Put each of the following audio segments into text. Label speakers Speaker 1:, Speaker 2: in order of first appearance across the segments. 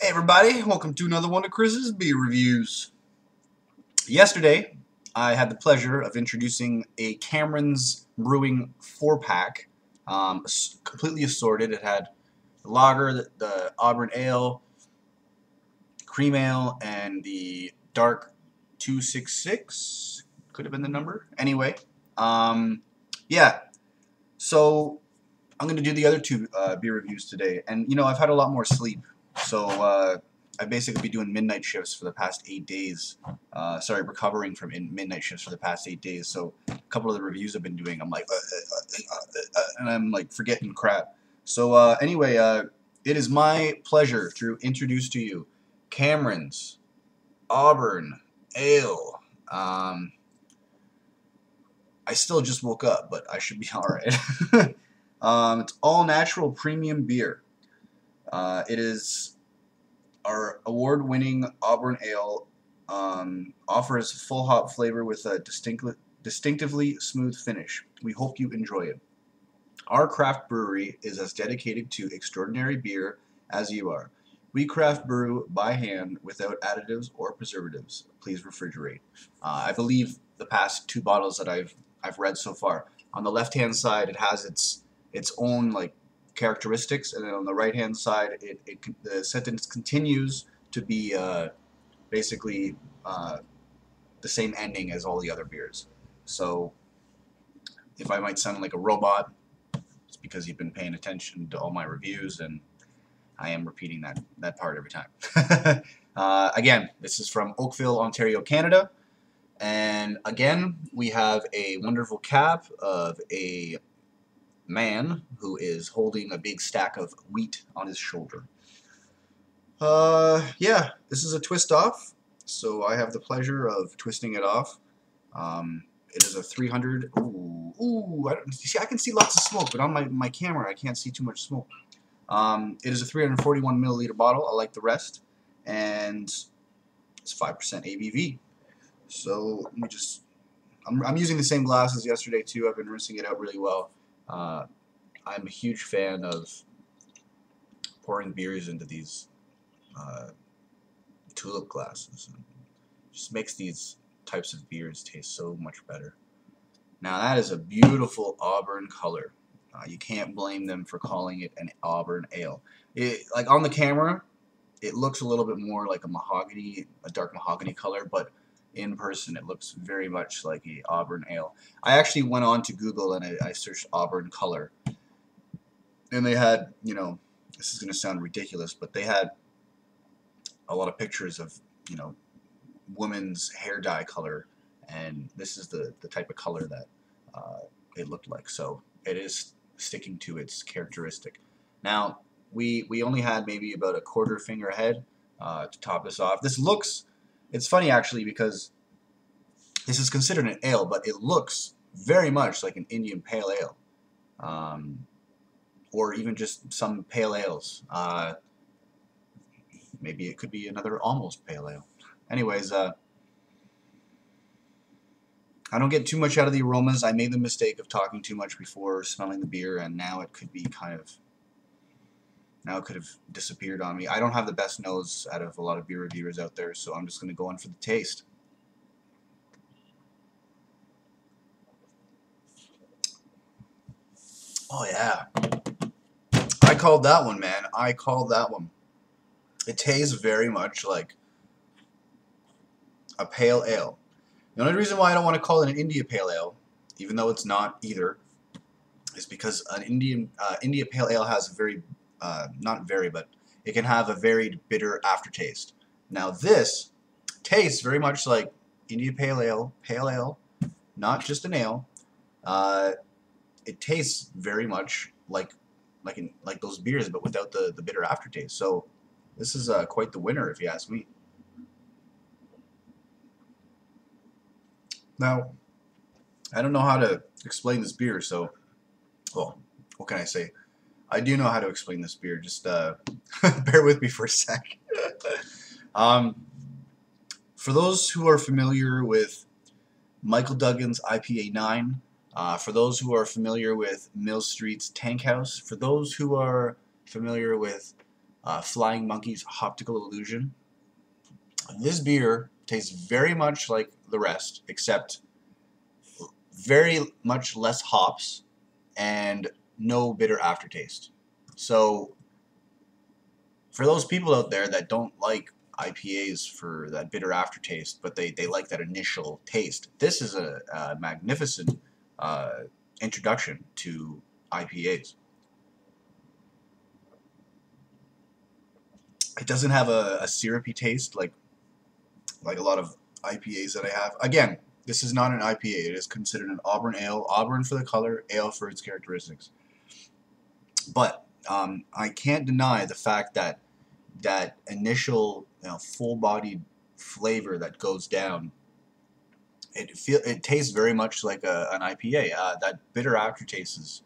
Speaker 1: Hey everybody, welcome to another one of Chris's beer reviews. Yesterday, I had the pleasure of introducing a Cameron's Brewing 4-pack, completely assorted. It had the lager, the Auburn ale, cream ale, and the dark 266. Could have been the number. Anyway, yeah. So I'm going to do the other two beer reviews today. And, you know, I've had a lot more sleep. So I've basically been doing midnight shifts for the past 8 days. Recovering from midnight shifts for the past 8 days. So a couple of the reviews I've been doing, I'm like, and I'm like forgetting crap. So anyway, it is my pleasure to introduce to you Cameron's Auburn Ale. I still just woke up, but I should be alright. It's all natural premium beer. It is our award-winning Auburn Ale. Offers full hop flavor with a distinctively smooth finish. We hope you enjoy it. Our craft brewery is as dedicated to extraordinary beer as you are. We craft brew by hand without additives or preservatives. Please refrigerate. I believe the past two bottles that I've read so far. On the left-hand side, it has its own like characteristics, and then on the right-hand side, the sentence continues to be basically the same ending as all the other beers. So, if I might sound like a robot, it's because you've been paying attention to all my reviews, and I am repeating that part every time. Again, this is from Oakville, Ontario, Canada. And again, we have a wonderful cap of a man who is holding a big stack of wheat on his shoulder. Yeah, this is a twist off, so I have the pleasure of twisting it off. It is a 300. Ooh! I can see lots of smoke, but on my camera, I can't see too much smoke. It is a 341 milliliter bottle. I like the rest, and it's 5% ABV. So let me just. I'm using the same glass as yesterday too. I've been rinsing it out really well. I'm a huge fan of pouring beers into these tulip glasses. It just makes these types of beers taste so much better. Now that is a beautiful Auburn color. You can't blame them for calling it an Auburn ale. Like on the camera, it looks a little bit more like a dark mahogany color, but in person it looks very much like a Auburn ale. I actually went on to Google and I searched Auburn color, and they had, you know, this is going to sound ridiculous, but they had a lot of pictures of, you know, women's hair dye color, and this is the type of color that it looked like. So it is sticking to its characteristic. Now we only had maybe about a quarter finger head to top this off. It's funny actually, because this is considered an ale, but it looks very much like an Indian pale ale, or even just some pale ales. Maybe it could be another almost pale ale. Anyways, I don't get too much out of the aromas. I made the mistake of talking too much before smelling the beer, and now it could have disappeared on me. I don't have the best nose out of a lot of beer reviewers out there, so I'm just going to go in for the taste. Oh yeah. I called that one, man. I called that one. It tastes very much like a pale ale. The only reason why I don't want to call it an India Pale Ale, even though it's not either, is because an India Pale Ale has a very, not very, but it can have a very bitter aftertaste. Now this tastes very much like India Pale Ale, not just an ale. It tastes very much like those beers, but without the bitter aftertaste. So this is quite the winner, if you ask me. Now, I don't know how to explain this beer, so, well, what can I say? I do know how to explain this beer. Just bear with me for a sec. For those who are familiar with Michael Duggan's IPA 9, for those who are familiar with Mill Street's Tank House, for those who are familiar with Flying Monkey's Optical Illusion. This beer tastes very much like the rest, except very much less hops and no bitter aftertaste. So for those people out there that don't like IPAs for that bitter aftertaste, but they like that initial taste, this is a magnificent introduction to IPAs. It doesn't have a syrupy taste like a lot of IPAs that I have. Again, this is not an IPA. It is considered an Auburn ale. Auburn for the color, ale for its characteristics. But I can't deny the fact that that initial full-bodied flavor that goes down, it tastes very much like an IPA. That bitter aftertaste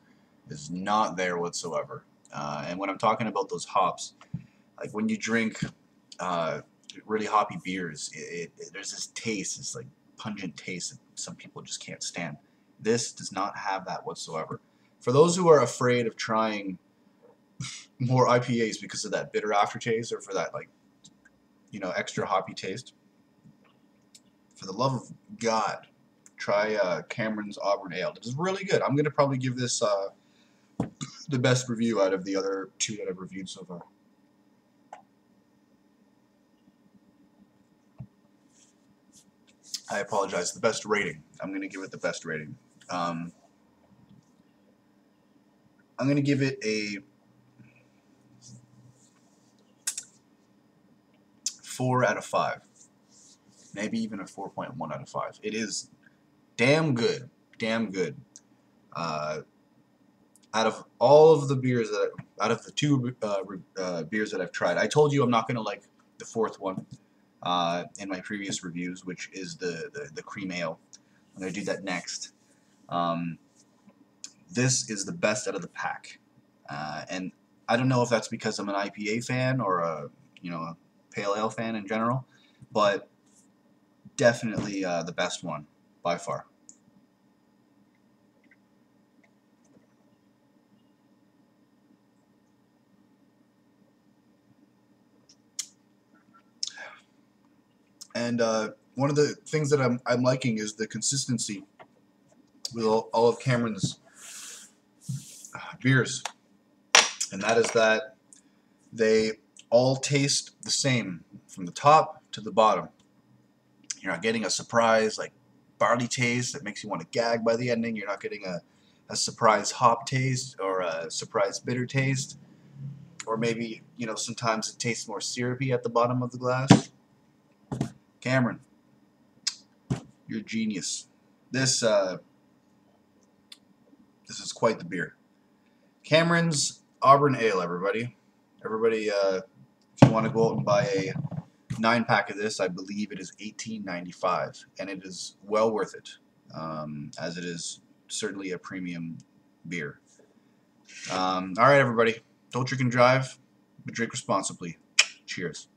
Speaker 1: is not there whatsoever. And when I'm talking about those hops, like when you drink really hoppy beers, there's this taste, this like pungent taste that some people just can't stand. This does not have that whatsoever. For those who are afraid of trying more IPAs because of that bitter aftertaste or for that extra hoppy taste, for the love of God, try Cameron's Auburn Ale. It is really good. I'm gonna probably give this the best review out of the other two that I've reviewed so far. I apologize. The best rating. I'm going to give it the best rating. I'm going to give it a 4 out of 5. Maybe even a 4.1 out of 5. It is damn good. Damn good. Out of all of the beers out of the two beers that I've tried, I told you I'm not going to like the fourth one. In my previous reviews, which is the cream ale. I'm going to do that next. This is the best out of the pack, and I don't know if that's because I'm an IPA fan or a pale ale fan in general, but definitely the best one by far. And one of the things that I'm liking is the consistency with all of Cameron's beers, and that is that they all taste the same from the top to the bottom. You're not getting a surprise like barley taste that makes you want to gag by the ending. You're not getting a surprise hop taste or a surprise bitter taste, or maybe sometimes it tastes more syrupy at the bottom of the glass. Cameron, you're a genius. This is quite the beer. Cameron's Auburn Ale, everybody. Everybody, if you want to go out and buy a 9-pack of this, I believe it is $18.95, and it is well worth it, as it is certainly a premium beer. All right, everybody. Don't drink and drive, but drink responsibly. Cheers.